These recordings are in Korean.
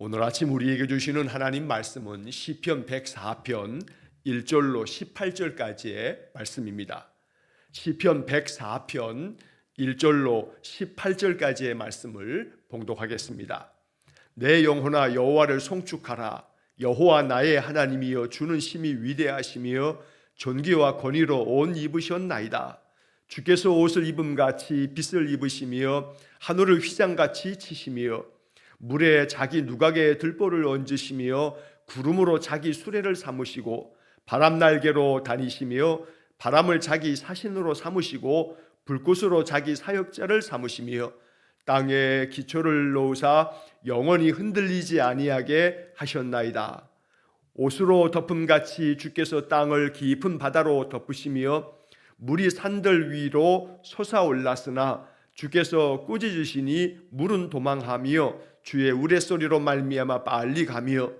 오늘 아침 우리에게 주시는 하나님 말씀은 시편 104편 1절로 18절까지의 말씀입니다. 시편 104편 1절로 18절까지의 말씀을 봉독하겠습니다. 내 영혼아 여호와를 송축하라. 여호와 나의 하나님이여 주는 심히 위대하시며 존귀와 권위로 옷 입으셨나이다. 주께서 옷을 입음같이 빛을 입으시며 하늘을 휘장같이 치시며 물에 자기 누각에 들보를 얹으시며 구름으로 자기 수레를 삼으시고 바람 날개로 다니시며 바람을 자기 사신으로 삼으시고 불꽃으로 자기 사역자를 삼으시며 땅에 기초를 놓으사 영원히 흔들리지 아니하게 하셨나이다. 옷으로 덮음같이 주께서 땅을 깊은 바다로 덮으시며 물이 산들 위로 솟아올랐으나 주께서 꾸짖으시니 물은 도망하며 주의 우레소리로 말미암아 빨리 가며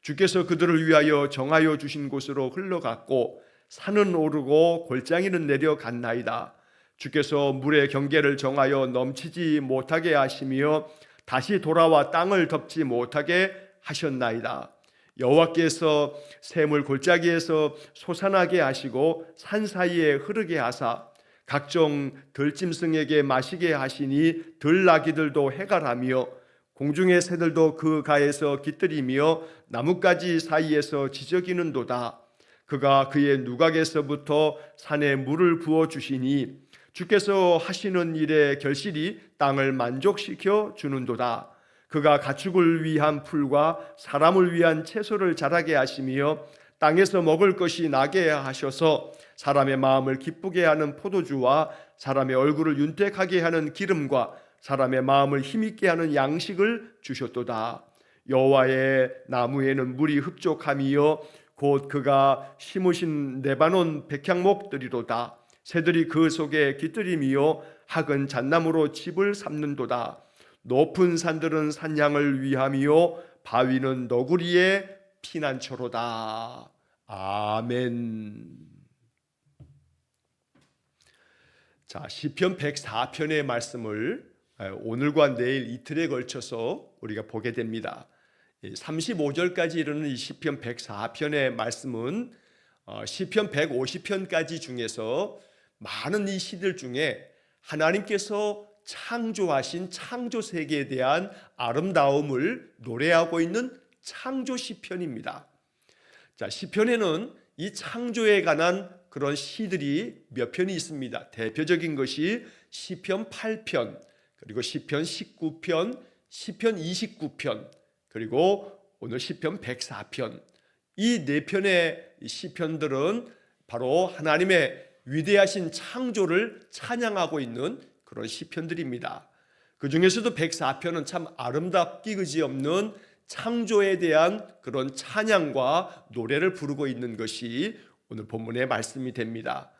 주께서 그들을 위하여 정하여 주신 곳으로 흘러갔고 산은 오르고 골짜기는 내려갔나이다. 주께서 물의 경계를 정하여 넘치지 못하게 하시며 다시 돌아와 땅을 덮지 못하게 하셨나이다. 여호와께서 샘을 골짜기에서 솟아나게 하시고 산 사이에 흐르게 하사 각종 들짐승에게 마시게 하시니 들나귀들도 해갈하며 공중의 새들도 그 가에서 깃들이며 나뭇가지 사이에서 지저귀는도다. 그가 그의 누각에서부터 산에 물을 부어주시니 주께서 하시는 일의 결실이 땅을 만족시켜 주는도다. 그가 가축을 위한 풀과 사람을 위한 채소를 자라게 하시며 땅에서 먹을 것이 나게 하셔서 사람의 마음을 기쁘게 하는 포도주와 사람의 얼굴을 윤택하게 하는 기름과 사람의 마음을 힘있게 하는 양식을 주셨도다. 여호와의 나무에는 물이 흡족함이요 곧 그가 심으신 레바논 백향목들이로다. 새들이 그 속에 깃들이며 학은 잣나무로 집을 삼는도다. 높은 산들은 산양을 위함이요 바위는 너구리의 피난처로다. 아멘. 자, 시편 104편의 말씀을 오늘과 내일 이틀에 걸쳐서 우리가 보게 됩니다. 35절까지 이르는 이 시편 104편의 말씀은 시편 150편까지 중에서 많은 이 시들 중에 하나님께서 창조하신 창조 세계에 대한 아름다움을 노래하고 있는 창조 시편입니다. 자, 시편에는 이 창조에 관한 그런 시들이 몇 편이 있습니다. 대표적인 것이 시편 8편, 그리고 시편 19편, 시편 29편, 그리고 오늘 시편 104편. 이 네 편의 시편들은 바로 하나님의 위대하신 창조를 찬양하고 있는 그런 시편들입니다. 그 중에서도 104편은 참 아름답기 그지없는 창조에 대한 그런 찬양과 노래를 부르고 있는 것이 오늘 본문의 말씀이 됩니다.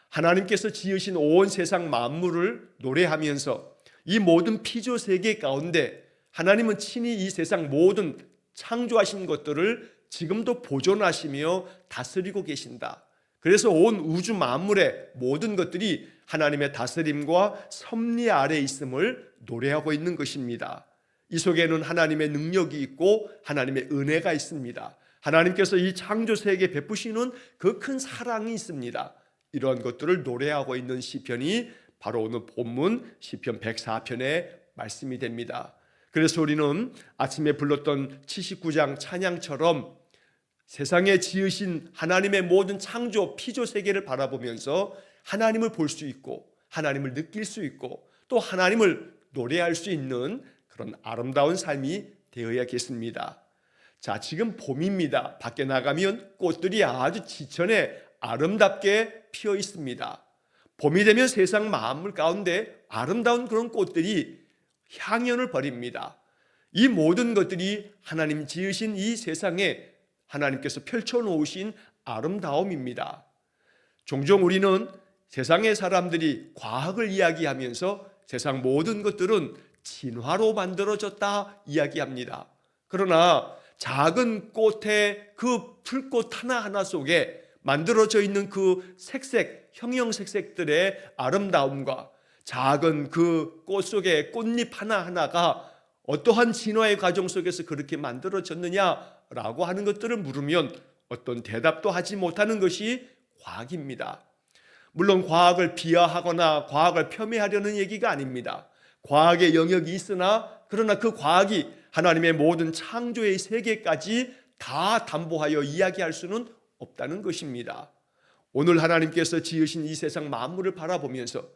하나님께서 지으신 온 세상 만물을 노래하면서 이 모든 피조 세계 가운데 하나님은 친히 이 세상 모든 창조하신 것들을 지금도 보존하시며 다스리고 계신다. 그래서 온 우주 만물의 모든 것들이 하나님의 다스림과 섭리 아래 있음을 노래하고 있는 것입니다. 이 속에는 하나님의 능력이 있고 하나님의 은혜가 있습니다. 하나님께서 이 창조 세계에 베푸시는 그 큰 사랑이 있습니다. 이러한 것들을 노래하고 있는 시편이 바로 오늘 본문 시편 104편의 말씀이 됩니다. 그래서 우리는 아침에 불렀던 79장 찬양처럼 세상에 지으신 하나님의 모든 창조 피조 세계를 바라보면서 하나님을 볼 수 있고 하나님을 느낄 수 있고 또 하나님을 노래할 수 있는 그런 아름다운 삶이 되어야겠습니다. 자, 지금 봄입니다. 밖에 나가면 꽃들이 아주 지천에 아름답게 피어 있습니다. 봄이 되면 세상 만물 가운데 아름다운 그런 꽃들이 향연을 벌입니다. 이 모든 것들이 하나님 지으신 이 세상에 하나님께서 펼쳐놓으신 아름다움입니다. 종종 우리는 세상의 사람들이 과학을 이야기하면서 세상 모든 것들은 진화로 만들어졌다 이야기합니다. 그러나 작은 꽃의 그 풀꽃 하나하나 속에 만들어져 있는 그 색색, 형형색색들의 아름다움과 작은 그 꽃 속의 꽃잎 하나하나가 어떠한 진화의 과정 속에서 그렇게 만들어졌느냐라고 하는 것들을 물으면 어떤 대답도 하지 못하는 것이 과학입니다. 물론 과학을 비하하거나 과학을 폄훼하려는 얘기가 아닙니다. 과학의 영역이 있으나 그러나 그 과학이 하나님의 모든 창조의 세계까지 다 담보하여 이야기할 수는 없다는 것입니다. 오늘 하나님께서 지으신 이 세상 만물을 바라보면서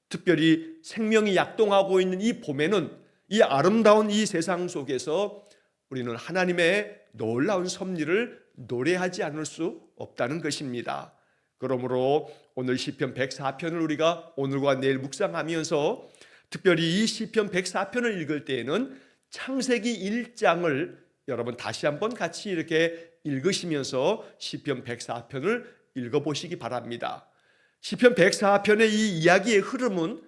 특별히 생명이 약동하고 있는 이 봄에는 이 아름다운 이 세상 속에서 우리는 하나님의 놀라운 섭리를 노래하지 않을 수 없다는 것입니다. 그러므로 오늘 시편 104편을 우리가 오늘과 내일 묵상하면서 특별히 이 시편 104편을 읽을 때에는 창세기 1장을 여러분 다시 한번 같이 이렇게 읽으시면서 시편 104편을 읽어보시기 바랍니다. 시편 104편의 이 이야기의 흐름은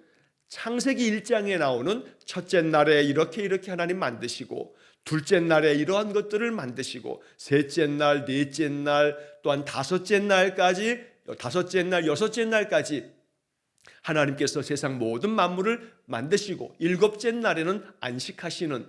창세기 1장에 나오는 첫째 날에 이렇게 하나님 만드시고 둘째 날에 이러한 것들을 만드시고 셋째 날, 넷째 날, 또한 다섯째 날까지 여섯째 날까지 하나님께서 세상 모든 만물을 만드시고 일곱째 날에는 안식하시는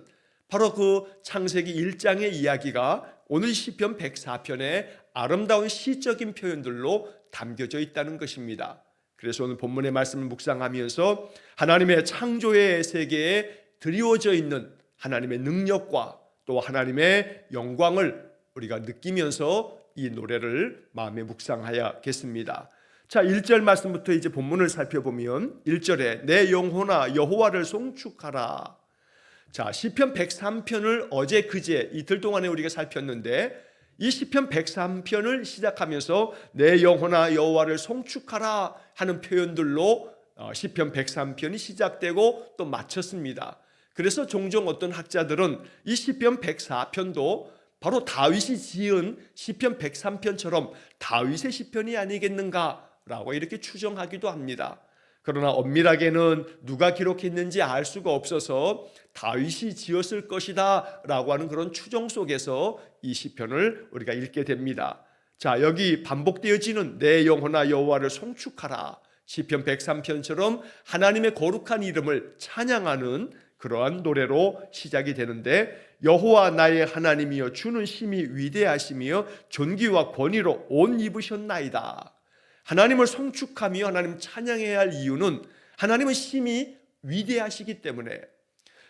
바로 그 창세기 1장의 이야기가 오늘 시편 104편의 아름다운 시적인 표현들로 담겨져 있다는 것입니다. 그래서 오늘 본문의 말씀을 묵상하면서 하나님의 창조의 세계에 드리워져 있는 하나님의 능력과 또 하나님의 영광을 우리가 느끼면서 이 노래를 마음에 묵상하야겠습니다. 자, 1절 말씀부터 이제 본문을 살펴보면 1절에 내 영혼아 여호와를 송축하라. 자, 시편 103편을 어제 그제 이틀 동안에 우리가 살폈는데 이 시편 103편을 시작하면서 내 영혼아 여호와를 송축하라 하는 표현들로 시편 103편이 시작되고 또 마쳤습니다. 그래서 종종 어떤 학자들은 이 시편 104편도 바로 다윗이 지은 시편 103편처럼 다윗의 시편이 아니겠는가라고 이렇게 추정하기도 합니다. 그러나 엄밀하게는 누가 기록했는지 알 수가 없어서 다윗이 지었을 것이다 라고 하는 그런 추정 속에서 이 시편을 우리가 읽게 됩니다. 자, 여기 반복되어지는 내 영혼아 여호와를 송축하라. 시편 103편처럼 하나님의 거룩한 이름을 찬양하는 그러한 노래로 시작이 되는데 여호와 나의 하나님이여 주는 심히 위대하시며 존귀와 권위로 옷 입으셨나이다. 하나님을 송축하며 하나님 찬양해야 할 이유는 하나님은 심히 위대하시기 때문에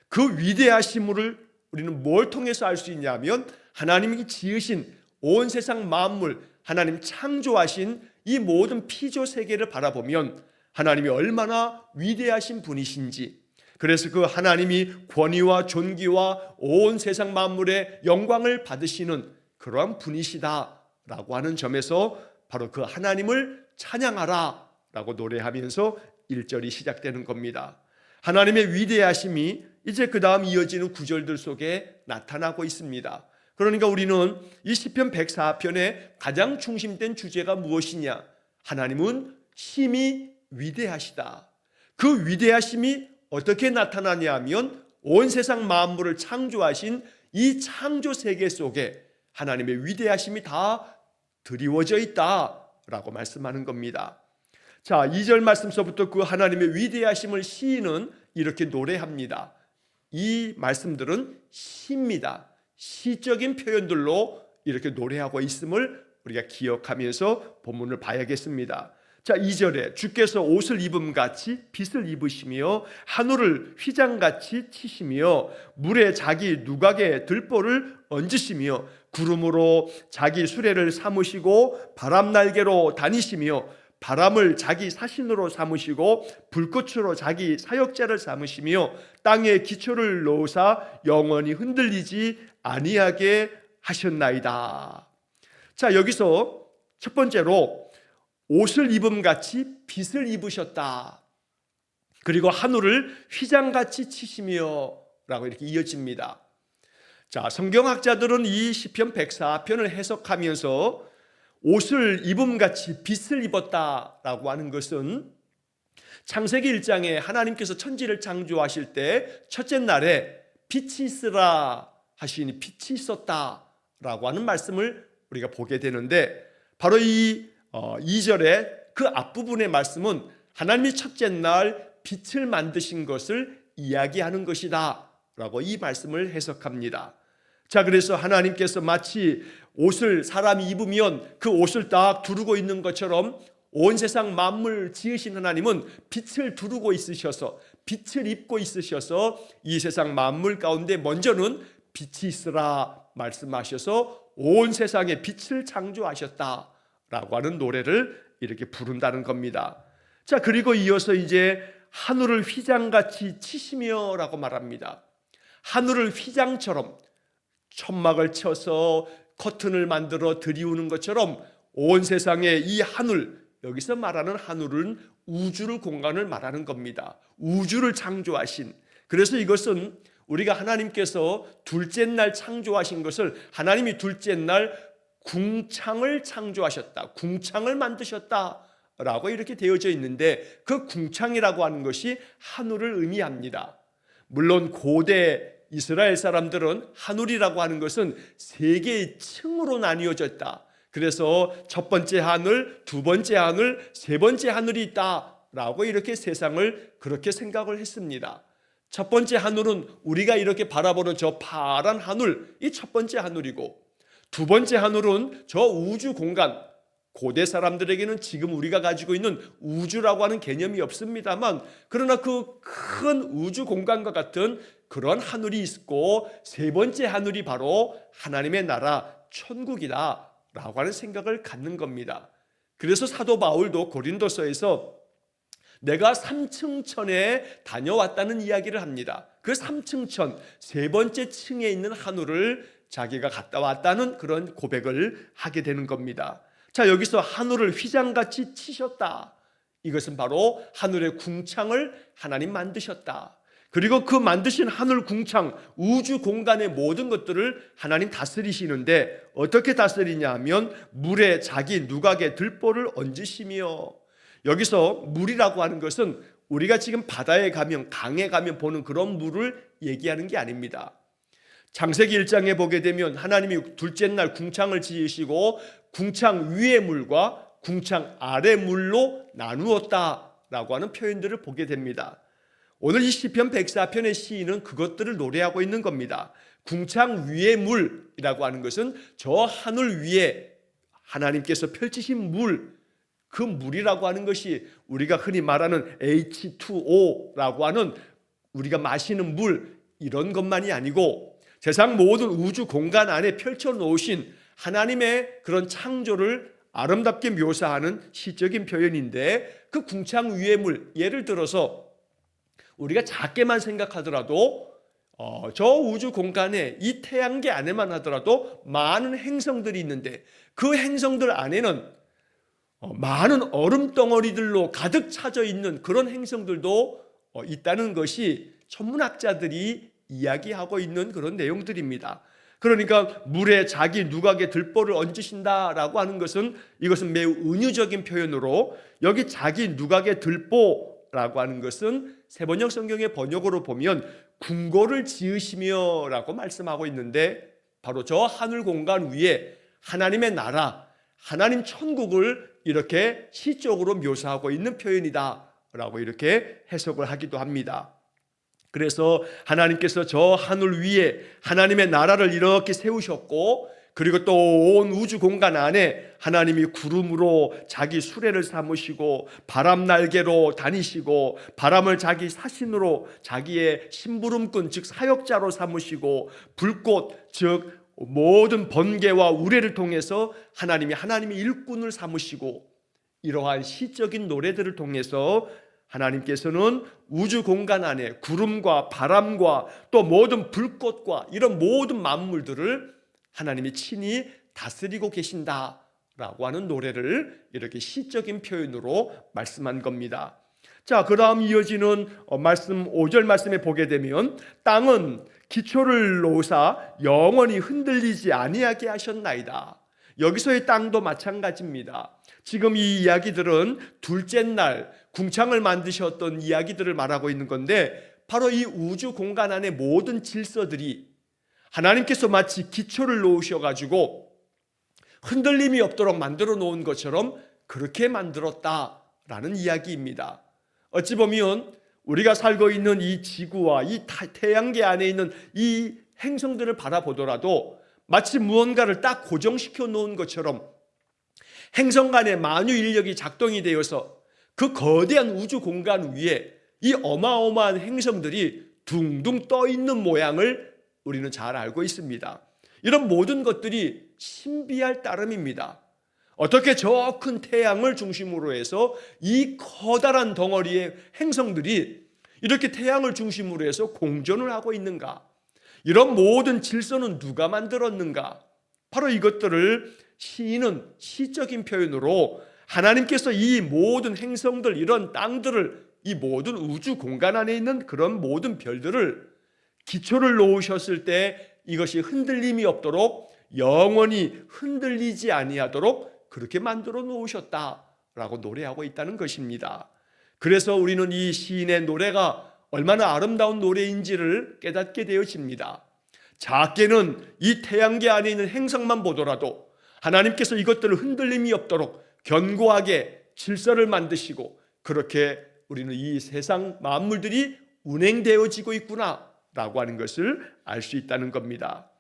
그 위대하심을 우리는 뭘 통해서 알 수 있냐면 하나님이 지으신 온 세상 만물 하나님 창조하신 이 모든 피조 세계를 바라보면 하나님이 얼마나 위대하신 분이신지 그래서 그 하나님이 권위와 존귀와 온 세상 만물의 영광을 받으시는 그러한 분이시다라고 하는 점에서 바로 그 하나님을 찬양하라 라고 노래하면서 1절이 시작되는 겁니다. 하나님의 위대하심이 이제 그 다음 이어지는 구절들 속에 나타나고 있습니다. 그러니까 우리는 이 시편 104편의 가장 중심된 주제가 무엇이냐? 하나님은 심히 위대하시다. 그 위대하심이 어떻게 나타나냐 하면 온 세상 만물을 창조하신 이 창조 세계 속에 하나님의 위대하심이 다 드리워져 있다라고 말씀하는 겁니다. 자, 2절 말씀서부터 그 하나님의 위대하심을 시인은 이렇게 노래합니다. 이 말씀들은 시입니다. 시적인 표현들로 이렇게 노래하고 있음을 우리가 기억하면서 본문을 봐야겠습니다. 자, 2절에 주께서 옷을 입음같이 빛을 입으시며 하늘을 휘장같이 치시며 물에 자기 누각에 들보를 얹으시며 구름으로 자기 수레를 삼으시고 바람 날개로 다니시며 바람을 자기 사신으로 삼으시고 불꽃으로 자기 사역자를 삼으시며 땅에 기초를 놓으사 영원히 흔들리지 아니하게 하셨나이다. 자, 여기서 첫 번째로 옷을 입음같이 빛을 입으셨다. 그리고 하늘을 휘장같이 치시며 라고 이렇게 이어집니다. 자, 성경학자들은 이 시편 104편을 해석하면서 옷을 입음같이 빛을 입었다라고 하는 것은 창세기 1장에 하나님께서 천지를 창조하실 때 첫째 날에 빛이 있으라 하시니 빛이 있었다라고 하는 말씀을 우리가 보게 되는데 바로 이 2절의 그 앞부분의 말씀은 하나님이 첫째 날 빛을 만드신 것을 이야기하는 것이다 라고 이 말씀을 해석합니다. 자, 그래서 하나님께서 마치 옷을 사람이 입으면 그 옷을 딱 두르고 있는 것처럼 온 세상 만물 지으신 하나님은 빛을 두르고 있으셔서, 빛을 입고 있으셔서 이 세상 만물 가운데 먼저는 빛이 있으라 말씀하셔서 온 세상에 빛을 창조하셨다라고 하는 노래를 이렇게 부른다는 겁니다. 자, 그리고 이어서 이제 하늘을 휘장같이 치시며 라고 말합니다. 하늘을 휘장처럼 천막을 쳐서 커튼을 만들어 들이우는 것처럼 온 세상에 이 하늘, 여기서 말하는 하늘은 우주를, 공간을 말하는 겁니다. 우주를 창조하신, 그래서 이것은 우리가 하나님께서 둘째 날 창조하신 것을 하나님이 둘째 날 궁창을 창조하셨다, 궁창을 만드셨다 라고 이렇게 되어져 있는데, 그 궁창이라고 하는 것이 하늘을 의미합니다. 물론 고대 이스라엘 사람들은 하늘이라고 하는 것은 세 개의 층으로 나뉘어졌다. 그래서 첫 번째 하늘, 두 번째 하늘, 세 번째 하늘이 있다라고 이렇게 세상을 그렇게 생각을 했습니다. 첫 번째 하늘은 우리가 이렇게 바라보는 저 파란 하늘, 이 첫 번째 하늘이고, 두 번째 하늘은 저 우주 공간, 고대 사람들에게는 지금 우리가 가지고 있는 우주라고 하는 개념이 없습니다만, 그러나 그 큰 우주 공간과 같은 그런 하늘이 있고, 세 번째 하늘이 바로 하나님의 나라 천국이다 라고 하는 생각을 갖는 겁니다. 그래서 사도 바울도 고린도서에서 내가 3층 천에 다녀왔다는 이야기를 합니다. 그 3층 천, 세 번째 층에 있는 하늘을 자기가 갔다 왔다는 그런 고백을 하게 되는 겁니다. 자, 여기서 하늘을 휘장같이 치셨다. 이것은 바로 하늘의 궁창을 하나님 만드셨다. 그리고 그 만드신 하늘 궁창, 우주 공간의 모든 것들을 하나님 다스리시는데, 어떻게 다스리냐 하면 물에 자기 누각의 들보를 얹으시며, 여기서 물이라고 하는 것은 우리가 지금 바다에 가면, 강에 가면 보는 그런 물을 얘기하는 게 아닙니다. 창세기 1장에 보게 되면 하나님이 둘째 날 궁창을 지으시고 궁창 위의 물과 궁창 아래 물로 나누었다라고 하는 표현들을 보게 됩니다. 오늘 이 시편 104편의 시인은 그것들을 노래하고 있는 겁니다. 궁창 위의 물이라고 하는 것은 저 하늘 위에 하나님께서 펼치신 물, 그 물이라고 하는 것이 우리가 흔히 말하는 H2O라고 하는 우리가 마시는 물, 이런 것만이 아니고 세상 모든 우주 공간 안에 펼쳐 놓으신 하나님의 그런 창조를 아름답게 묘사하는 시적인 표현인데, 그 궁창 위의 물, 예를 들어서 우리가 작게만 생각하더라도 저 우주 공간에 이 태양계 안에만 하더라도 많은 행성들이 있는데, 그 행성들 안에는 많은 얼음 덩어리들로 가득 차져 있는 그런 행성들도 있다는 것이 천문학자들이 이야기하고 있는 그런 내용들입니다. 그러니까 물에 자기 누각의 들보를 얹으신다라고 하는 것은, 이것은 매우 은유적인 표현으로, 여기 자기 누각의 들보라고 하는 것은 세번역 성경의 번역으로 보면 궁궐을 지으시며 라고 말씀하고 있는데, 바로 저 하늘 공간 위에 하나님의 나라, 하나님 천국을 이렇게 시적으로 묘사하고 있는 표현이다 라고 이렇게 해석을 하기도 합니다. 그래서 하나님께서 저 하늘 위에 하나님의 나라를 이렇게 세우셨고, 그리고 또 온 우주 공간 안에 하나님이 구름으로 자기 수레를 삼으시고, 바람 날개로 다니시고, 바람을 자기 사신으로 자기의 심부름꾼 즉 사역자로 삼으시고, 불꽃 즉 모든 번개와 우레를 통해서 하나님의 일꾼을 삼으시고, 이러한 시적인 노래들을 통해서 하나님께서는 우주 공간 안에 구름과 바람과 또 모든 불꽃과 이런 모든 만물들을 하나님이 친히 다스리고 계신다라고 하는 노래를 이렇게 시적인 표현으로 말씀한 겁니다. 자, 그 다음 이어지는 말씀 5절 말씀에 보게 되면 땅은 기초를 놓으사 영원히 흔들리지 아니하게 하셨나이다. 여기서의 땅도 마찬가지입니다. 지금 이 이야기들은 둘째 날 궁창을 만드셨던 이야기들을 말하고 있는 건데, 바로 이 우주 공간 안의 모든 질서들이 하나님께서 마치 기초를 놓으셔가지고 흔들림이 없도록 만들어 놓은 것처럼 그렇게 만들었다라는 이야기입니다. 어찌 보면 우리가 살고 있는 이 지구와 이 태양계 안에 있는 이 행성들을 바라보더라도 마치 무언가를 딱 고정시켜 놓은 것처럼 행성 간의 만유 인력이 작동이 되어서 그 거대한 우주 공간 위에 이 어마어마한 행성들이 둥둥 떠 있는 모양을 우리는 잘 알고 있습니다. 이런 모든 것들이 신비할 따름입니다. 어떻게 저 큰 태양을 중심으로 해서 이 커다란 덩어리의 행성들이 이렇게 태양을 중심으로 해서 공전을 하고 있는가? 이런 모든 질서는 누가 만들었는가? 바로 이것들을 시인은 시적인 표현으로 하나님께서 이 모든 행성들, 이런 땅들을, 이 모든 우주 공간 안에 있는 그런 모든 별들을 기초를 놓으셨을 때 이것이 흔들림이 없도록 영원히 흔들리지 아니하도록 그렇게 만들어 놓으셨다라고 노래하고 있다는 것입니다. 그래서 우리는 이 시인의 노래가 얼마나 아름다운 노래인지를 깨닫게 되어집니다. 작게는 이 태양계 안에 있는 행성만 보더라도 하나님께서 이것들을 흔들림이 없도록 견고하게 질서를 만드시고 그렇게 우리는 이 세상 만물들이 운행되어지고 있구나라고 하는 것을 알 수 있다는 겁니다.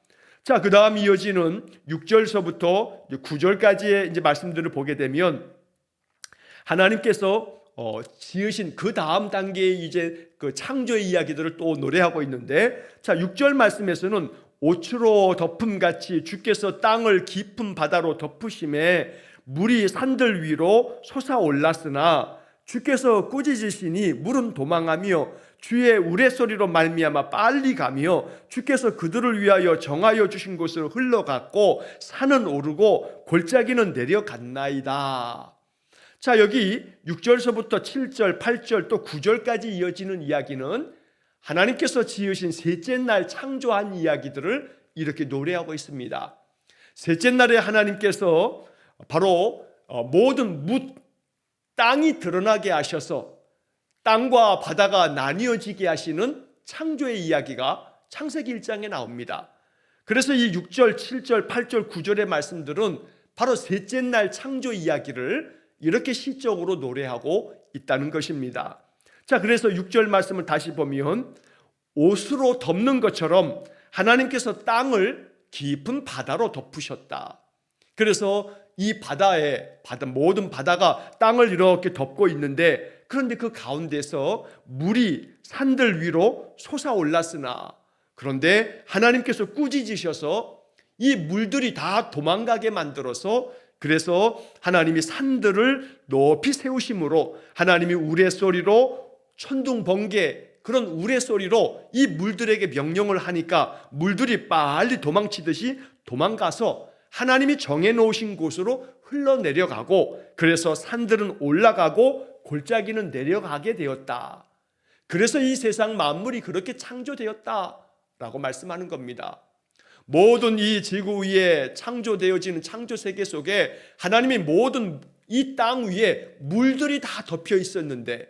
자, 그 다음 이어지는 6절서부터 9절까지의 이제 말씀들을 보게 되면 하나님께서 지으신 그 다음 단계의 이제 그 창조의 이야기들을 또 노래하고 있는데, 자, 6절 말씀에서는 옷으로 덮음 같이 주께서 땅을 깊은 바다로 덮으심에 물이 산들 위로 솟아올랐으나 주께서 꾸짖으시니 물은 도망하며 주의 우레소리로 말미암아 빨리 가며 주께서 그들을 위하여 정하여 주신 곳으로 흘러갔고 산은 오르고 골짜기는 내려갔나이다. 자, 여기 6절서부터 7절, 8절 또 9절까지 이어지는 이야기는 하나님께서 지으신 셋째 날 창조한 이야기들을 이렇게 노래하고 있습니다. 셋째 날에 하나님께서 바로 모든 땅이 드러나게 하셔서 땅과 바다가 나뉘어지게 하시는 창조의 이야기가 창세기 1장에 나옵니다. 그래서 이 6절, 7절, 8절, 9절의 말씀들은 바로 셋째 날 창조 이야기를 이렇게 시적으로 노래하고 있다는 것입니다. 자, 그래서 6절 말씀을 다시 보면 옷으로 덮는 것처럼 하나님께서 땅을 깊은 바다로 덮으셨다. 그래서 이 모든 바다가 땅을 이렇게 덮고 있는데, 그런데 그 가운데서 물이 산들 위로 솟아올랐으나, 그런데 하나님께서 꾸짖으셔서 이 물들이 다 도망가게 만들어서, 그래서 하나님이 산들을 높이 세우심으로 하나님이 우레소리로 천둥 번개, 그런 우레소리로 이 물들에게 명령을 하니까 물들이 빨리 도망치듯이 도망가서 하나님이 정해놓으신 곳으로 흘러내려가고, 그래서 산들은 올라가고 골짜기는 내려가게 되었다. 그래서 이 세상 만물이 그렇게 창조되었다라고 말씀하는 겁니다. 모든 이 지구 위에 창조되어지는 창조 세계 속에 하나님이 모든 이 땅 위에 물들이 다 덮여 있었는데,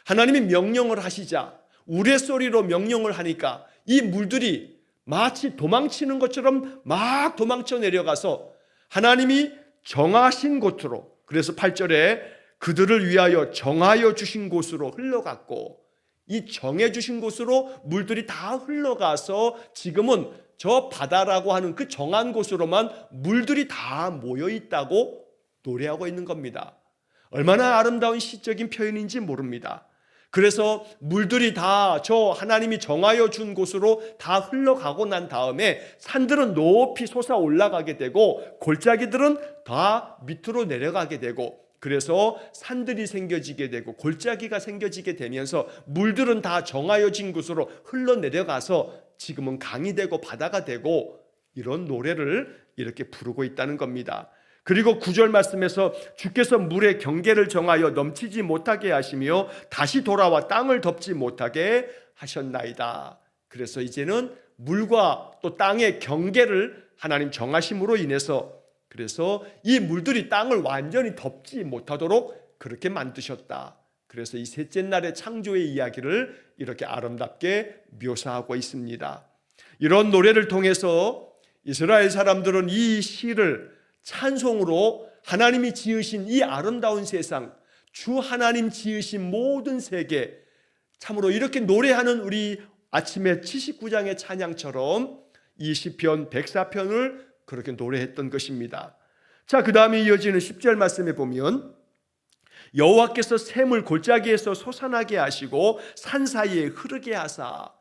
하나님이 명령을 하시자 우레소리로 명령을 하니까 이 물들이 마치 도망치는 것처럼 막 도망쳐 내려가서 하나님이 정하신 곳으로, 그래서 8절에 그들을 위하여 정하여 주신 곳으로 흘러갔고, 이 정해 주신 곳으로 물들이 다 흘러가서 지금은 저 바다라고 하는 그 정한 곳으로만 물들이 다 모여 있다고 노래하고 있는 겁니다. 얼마나 아름다운 시적인 표현인지 모릅니다. 그래서 물들이 다 저 하나님이 정하여 준 곳으로 다 흘러가고 난 다음에 산들은 높이 솟아 올라가게 되고 골짜기들은 다 밑으로 내려가게 되고, 그래서 산들이 생겨지게 되고 골짜기가 생겨지게 되면서 물들은 다 정하여진 곳으로 흘러내려가서 지금은 강이 되고 바다가 되고, 이런 노래를 이렇게 부르고 있다는 겁니다. 그리고 9절 말씀에서 주께서 물의 경계를 정하여 넘치지 못하게 하시며 다시 돌아와 땅을 덮지 못하게 하셨나이다. 그래서 이제는 물과 또 땅의 경계를 하나님 정하심으로 인해서, 그래서 이 물들이 땅을 완전히 덮지 못하도록 그렇게 만드셨다. 그래서 이 셋째 날의 창조의 이야기를 이렇게 아름답게 묘사하고 있습니다. 이런 노래를 통해서 이스라엘 사람들은 이 시를 찬송으로 하나님이 지으신 이 아름다운 세상, 주 하나님 지으신 모든 세계, 참으로 이렇게 노래하는 우리 아침에 79장의 찬양처럼 이 시편 104편을 그렇게 노래했던 것입니다. 자, 그 다음에 이어지는 10절 말씀에 보면 여호와께서 샘을 골짜기에서 솟아나게 하시고 산 사이에 흐르게 하사,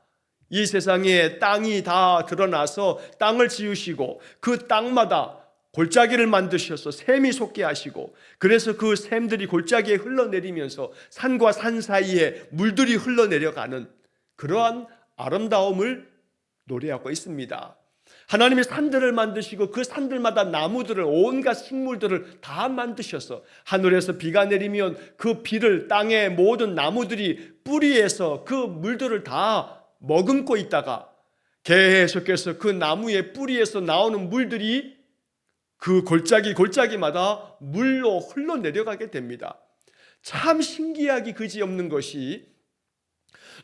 이 세상에 땅이 다 드러나서 땅을 지으시고 그 땅마다 골짜기를 만드셔서 샘이 솟게 하시고, 그래서 그 샘들이 골짜기에 흘러내리면서 산과 산 사이에 물들이 흘러내려가는 그러한 아름다움을 노래하고 있습니다. 하나님이 산들을 만드시고 그 산들마다 나무들을, 온갖 식물들을 다 만드셔서 하늘에서 비가 내리면 그 비를 땅의 모든 나무들이 뿌리에서 그 물들을 다 머금고 있다가 계속해서 그 나무의 뿌리에서 나오는 물들이 그 골짜기마다 물로 흘러내려가게 됩니다. 참 신기하기 그지없는 것이,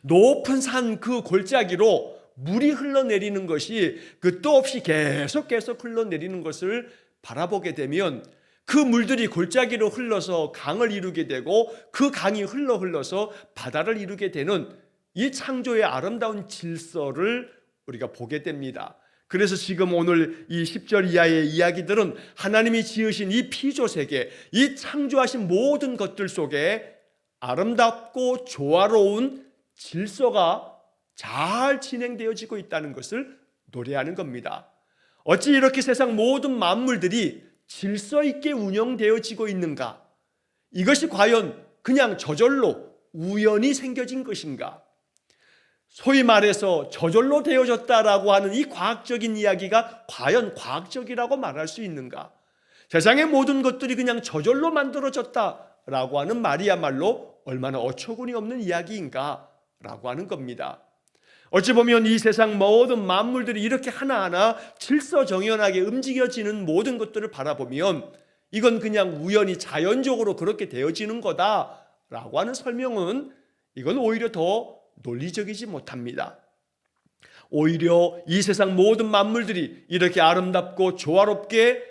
높은 산 그 골짜기로 물이 흘러내리는 것이 끝도 없이 계속 흘러내리는 것을 바라보게 되면 그 물들이 골짜기로 흘러서 강을 이루게 되고 그 강이 흘러서 바다를 이루게 되는 이 창조의 아름다운 질서를 우리가 보게 됩니다. 그래서 지금 오늘 이 10절 이하의 이야기들은 하나님이 지으신 이 피조세계, 이 창조하신 모든 것들 속에 아름답고 조화로운 질서가 잘 진행되어지고 있다는 것을 노래하는 겁니다. 어찌 이렇게 세상 모든 만물들이 질서 있게 운영되어지고 있는가? 이것이 과연 그냥 저절로 우연히 생겨진 것인가? 소위 말해서 저절로 되어졌다라고 하는 이 과학적인 이야기가 과연 과학적이라고 말할 수 있는가? 세상의 모든 것들이 그냥 저절로 만들어졌다라고 하는 말이야말로 얼마나 어처구니 없는 이야기인가? 라고 하는 겁니다. 어찌 보면 이 세상 모든 만물들이 이렇게 하나하나 질서정연하게 움직여지는 모든 것들을 바라보면 이건 그냥 우연히 자연적으로 그렇게 되어지는 거다라고 하는 설명은 이건 오히려 더 논리적이지 못합니다. 오히려 이 세상 모든 만물들이 이렇게 아름답고 조화롭게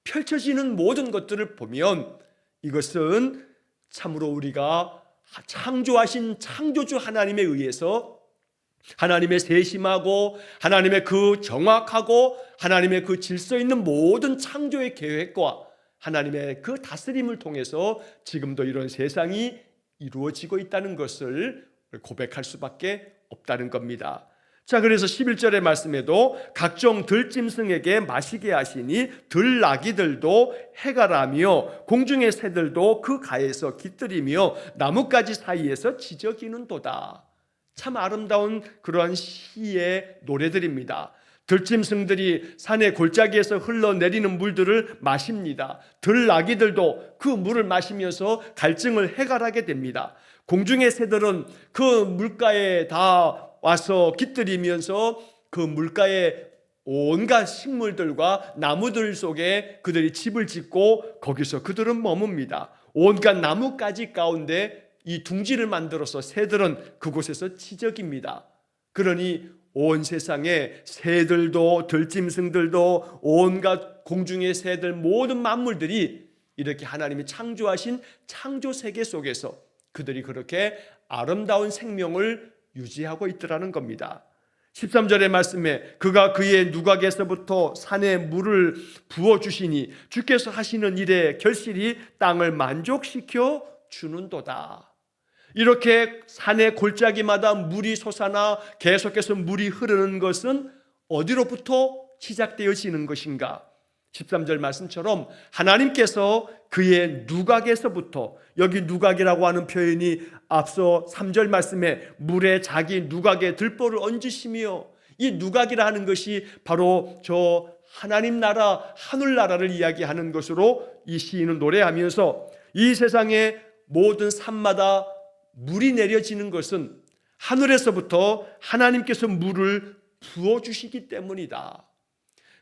펼쳐지는 모든 것들을 보면 이것은 참으로 우리가 창조하신 창조주 하나님에 의해서 하나님의 세심하고 하나님의 그 정확하고 하나님의 그 질서 있는 모든 창조의 계획과 하나님의 그 다스림을 통해서 지금도 이런 세상이 이루어지고 있다는 것을 고백할 수밖에 없다는 겁니다. 자, 그래서 11절의 말씀에도 각종 들짐승에게 마시게 하시니 들나귀들도 해가라며 공중의 새들도 그 가에서 깃들이며 나뭇가지 사이에서 지저귀는도다. 참 아름다운 그러한 시의 노래들입니다. 들짐승들이 산의 골짜기에서 흘러내리는 물들을 마십니다. 들나귀들도 그 물을 마시면서 갈증을 해결하게 됩니다. 공중의 새들은 그 물가에 다 와서 깃들이면서 그 물가에 온갖 식물들과 나무들 속에 그들이 집을 짓고 거기서 그들은 머뭅니다. 온갖 나뭇가지 가운데 이 둥지를 만들어서 새들은 그곳에서 지저깁니다. 그러니 온 세상에 새들도 들짐승들도 온갖 공중의 새들 모든 만물들이 이렇게 하나님이 창조하신 창조 세계 속에서 그들이 그렇게 아름다운 생명을 유지하고 있더라는 겁니다. 13절의 말씀에 그가 그의 누각에서부터 산에 물을 부어주시니 주께서 하시는 일에 결실이 땅을 만족시켜 주는도다. 이렇게 산의 골짜기마다 물이 솟아나 계속해서 물이 흐르는 것은 어디로부터 시작되어지는 것인가? 13절 말씀처럼 하나님께서 그의 누각에서부터, 여기 누각이라고 하는 표현이 앞서 3절 말씀에 물에 자기 누각에 들보를 얹으시며, 이 누각이라 하는 것이 바로 저 하나님 나라 하늘나라를 이야기하는 것으로 이 시인은 노래하면서 이 세상의 모든 산마다 물이 내려지는 것은 하늘에서부터 하나님께서 물을 부어주시기 때문이다.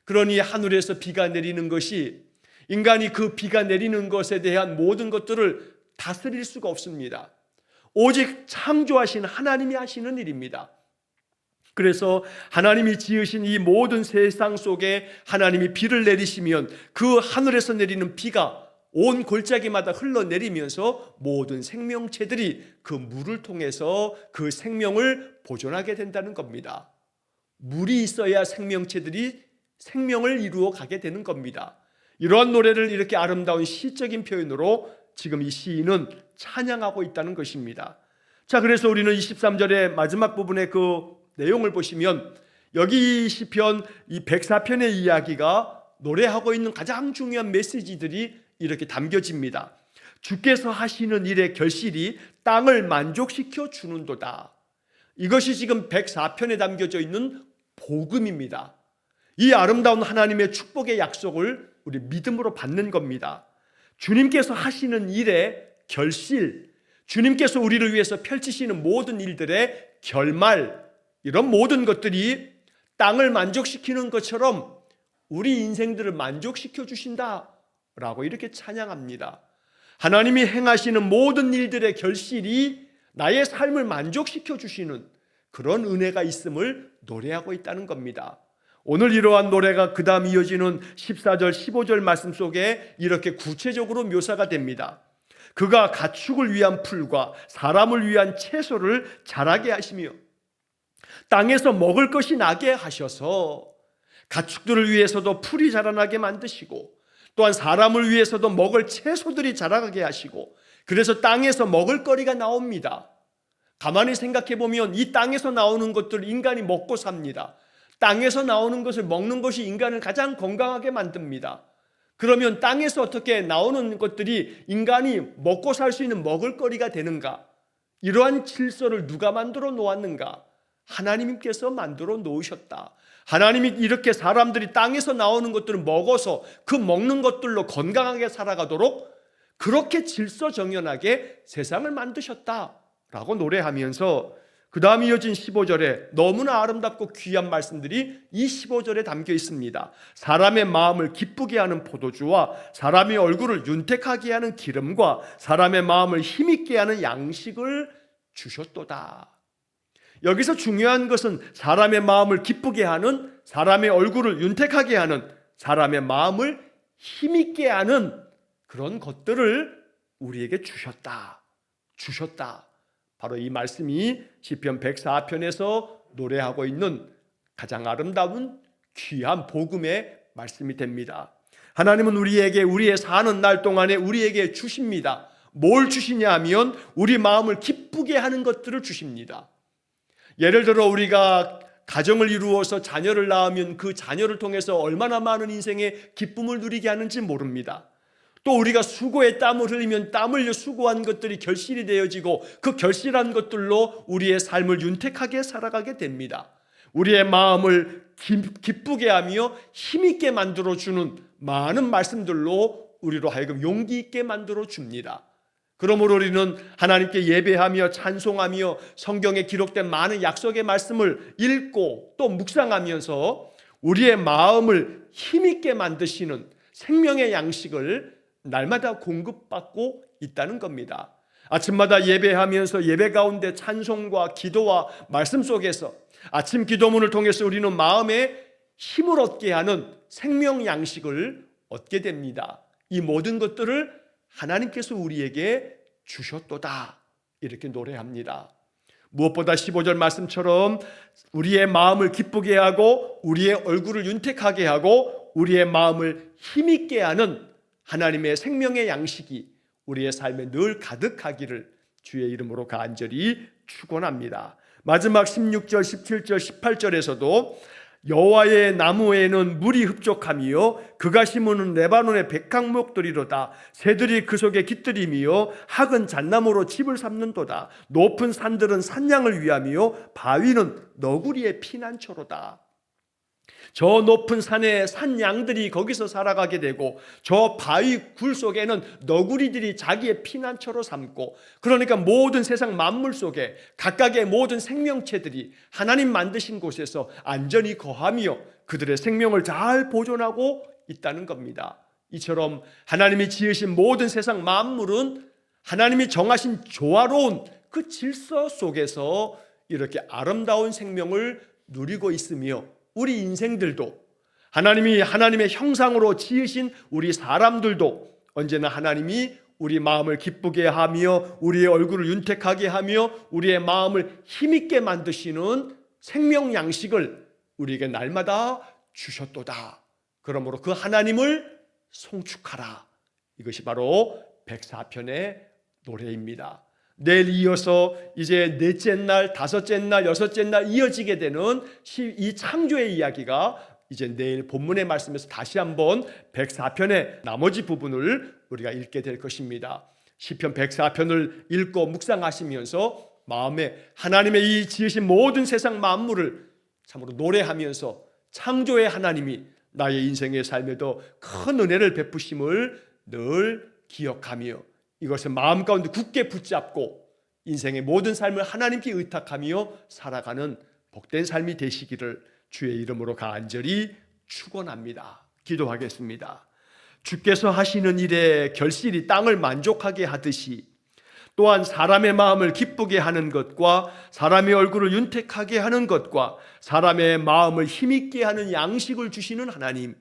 그러니 하늘에서 비가 내리는 것이 인간이 그 비가 내리는 것에 대한 모든 것들을 다스릴 수가 없습니다. 오직 창조하신 하나님이 하시는 일입니다. 그래서 하나님이 지으신 이 모든 세상 속에 하나님이 비를 내리시면 그 하늘에서 내리는 비가 온 골짜기마다 흘러내리면서 모든 생명체들이 그 물을 통해서 그 생명을 보존하게 된다는 겁니다. 물이 있어야 생명체들이 생명을 이루어 가게 되는 겁니다. 이러한 노래를 이렇게 아름다운 시적인 표현으로 지금 이 시인은 찬양하고 있다는 것입니다. 자, 그래서 우리는 23절의 마지막 부분의 그 내용을 보시면 여기 시편 이 104편의 이야기가 노래하고 있는 가장 중요한 메시지들이 이렇게 담겨집니다. 주께서 하시는 일의 결실이 땅을 만족시켜 주는도다. 이것이 지금 104편에 담겨져 있는 복음입니다. 이 아름다운 하나님의 축복의 약속을 우리 믿음으로 받는 겁니다. 주님께서 하시는 일의 결실, 주님께서 우리를 위해서 펼치시는 모든 일들의 결말, 이런 모든 것들이 땅을 만족시키는 것처럼 우리 인생들을 만족시켜 주신다라고 이렇게 찬양합니다. 하나님이 행하시는 모든 일들의 결실이 나의 삶을 만족시켜 주시는 그런 은혜가 있음을 노래하고 있다는 겁니다. 오늘 이러한 노래가 그 다음 이어지는 14절 15절 말씀 속에 이렇게 구체적으로 묘사가 됩니다. 그가 가축을 위한 풀과 사람을 위한 채소를 자라게 하시며 땅에서 먹을 것이 나게 하셔서 가축들을 위해서도 풀이 자라나게 만드시고 또한 사람을 위해서도 먹을 채소들이 자라게 하시고 그래서 땅에서 먹을 거리가 나옵니다. 가만히 생각해 보면 이 땅에서 나오는 것들 인간이 먹고 삽니다. 땅에서 나오는 것을 먹는 것이 인간을 가장 건강하게 만듭니다. 그러면 땅에서 어떻게 나오는 것들이 인간이 먹고 살 수 있는 먹을거리가 되는가? 이러한 질서를 누가 만들어 놓았는가? 하나님께서 만들어 놓으셨다. 하나님이 이렇게 사람들이 땅에서 나오는 것들을 먹어서 그 먹는 것들로 건강하게 살아가도록 그렇게 질서정연하게 세상을 만드셨다라고 노래하면서 그 다음 이어진 15절에 너무나 아름답고 귀한 말씀들이 이 15절에 담겨 있습니다. 사람의 마음을 기쁘게 하는 포도주와 사람의 얼굴을 윤택하게 하는 기름과 사람의 마음을 힘있게 하는 양식을 주셨도다. 여기서 중요한 것은 사람의 마음을 기쁘게 하는, 사람의 얼굴을 윤택하게 하는, 사람의 마음을 힘있게 하는 그런 것들을 우리에게 주셨다. 바로 이 말씀이 시편 104편에서 노래하고 있는 가장 아름다운 귀한 복음의 말씀이 됩니다. 하나님은 우리에게 우리의 사는 날 동안에 우리에게 주십니다. 뭘 주시냐 하면 우리 마음을 기쁘게 하는 것들을 주십니다. 예를 들어 우리가 가정을 이루어서 자녀를 낳으면 그 자녀를 통해서 얼마나 많은 인생의 기쁨을 누리게 하는지 모릅니다. 또 우리가 수고에 땀을 흘리면 땀 흘려 수고한 것들이 결실이 되어지고 그 결실한 것들로 우리의 삶을 윤택하게 살아가게 됩니다. 우리의 마음을 기쁘게 하며 힘있게 만들어주는 많은 말씀들로 우리로 하여금 용기 있게 만들어줍니다. 그러므로 우리는 하나님께 예배하며 찬송하며 성경에 기록된 많은 약속의 말씀을 읽고 또 묵상하면서 우리의 마음을 힘있게 만드시는 생명의 양식을 날마다 공급받고 있다는 겁니다. 아침마다 예배하면서 예배 가운데 찬송과 기도와 말씀 속에서 아침 기도문을 통해서 우리는 마음에 힘을 얻게 하는 생명 양식을 얻게 됩니다. 이 모든 것들을 하나님께서 우리에게 주셨도다 이렇게 노래합니다. 무엇보다 15절 말씀처럼 우리의 마음을 기쁘게 하고 우리의 얼굴을 윤택하게 하고 우리의 마음을 힘있게 하는 하나님의 생명의 양식이 우리의 삶에 늘 가득하기를 주의 이름으로 간절히 축원합니다. 마지막 16절, 17절, 18절에서도 여호와의 나무에는 물이 흡족하며 그가 심으는 레바논의 백향목들이로다. 새들이 그 속에 깃들이며 학은 잣나무로 집을 삼는도다. 높은 산들은 산양을 위하며 바위는 너구리의 피난처로다. 저 높은 산에 산양들이 거기서 살아가게 되고 저 바위 굴 속에는 너구리들이 자기의 피난처로 삼고, 그러니까 모든 세상 만물 속에 각각의 모든 생명체들이 하나님 만드신 곳에서 안전히 거하며 그들의 생명을 잘 보존하고 있다는 겁니다. 이처럼 하나님이 지으신 모든 세상 만물은 하나님이 정하신 조화로운 그 질서 속에서 이렇게 아름다운 생명을 누리고 있으며, 우리 인생들도 하나님이 하나님의 형상으로 지으신 우리 사람들도 언제나 하나님이 우리 마음을 기쁘게 하며 우리의 얼굴을 윤택하게 하며 우리의 마음을 힘있게 만드시는 생명 양식을 우리에게 날마다 주셨도다. 그러므로 그 하나님을 송축하라. 이것이 바로 104편의 노래입니다. 내일 이어서 이제 넷째 날, 다섯째 날, 여섯째 날 이어지게 되는 이 창조의 이야기가 이제 내일 본문의 말씀에서 다시 한번 104편의 나머지 부분을 우리가 읽게 될 것입니다. 시편 104편을 읽고 묵상하시면서 마음에 하나님의 이 지으신 모든 세상 만물을 참으로 노래하면서 창조의 하나님이 나의 인생의 삶에도 큰 은혜를 베푸심을 늘 기억하며 이것을 마음 가운데 굳게 붙잡고 인생의 모든 삶을 하나님께 의탁하며 살아가는 복된 삶이 되시기를 주의 이름으로 간절히 축원합니다. 기도하겠습니다. 주께서 하시는 일에 결실이 땅을 만족하게 하듯이 또한 사람의 마음을 기쁘게 하는 것과 사람의 얼굴을 윤택하게 하는 것과 사람의 마음을 힘있게 하는 양식을 주시는 하나님,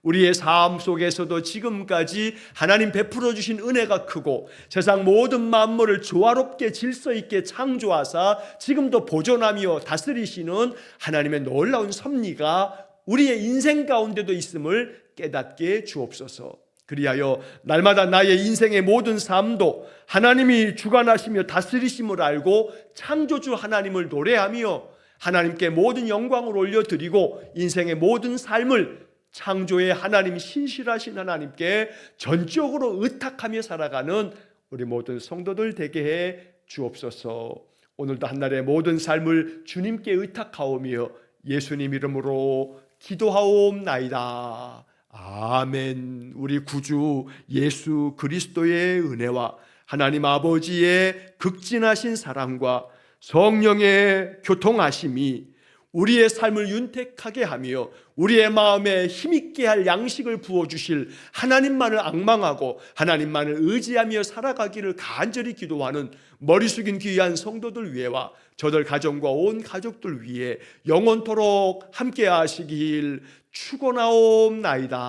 우리의 삶 속에서도 지금까지 하나님 베풀어 주신 은혜가 크고 세상 모든 만물을 조화롭게 질서 있게 창조하사 지금도 보존하며 다스리시는 하나님의 놀라운 섭리가 우리의 인생 가운데도 있음을 깨닫게 주옵소서. 그리하여 날마다 나의 인생의 모든 삶도 하나님이 주관하시며 다스리심을 알고 창조주 하나님을 노래하며 하나님께 모든 영광을 올려드리고 인생의 모든 삶을 창조의 하나님, 신실하신 하나님께 전적으로 의탁하며 살아가는 우리 모든 성도들 되게 해 주옵소서. 오늘도 한날의 모든 삶을 주님께 의탁하오며 예수님 이름으로 기도하옵나이다. 아멘. 우리 구주 예수 그리스도의 은혜와 하나님 아버지의 극진하신 사랑과 성령의 교통하심이 우리의 삶을 윤택하게 하며 우리의 마음에 힘있게 할 양식을 부어주실 하나님만을 앙망하고 하나님만을 의지하며 살아가기를 간절히 기도하는 머리 숙인 귀한 성도들 위해와 저들 가정과 온 가족들 위해 영원토록 함께 하시길 축원하옵나이다.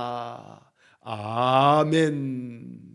아멘.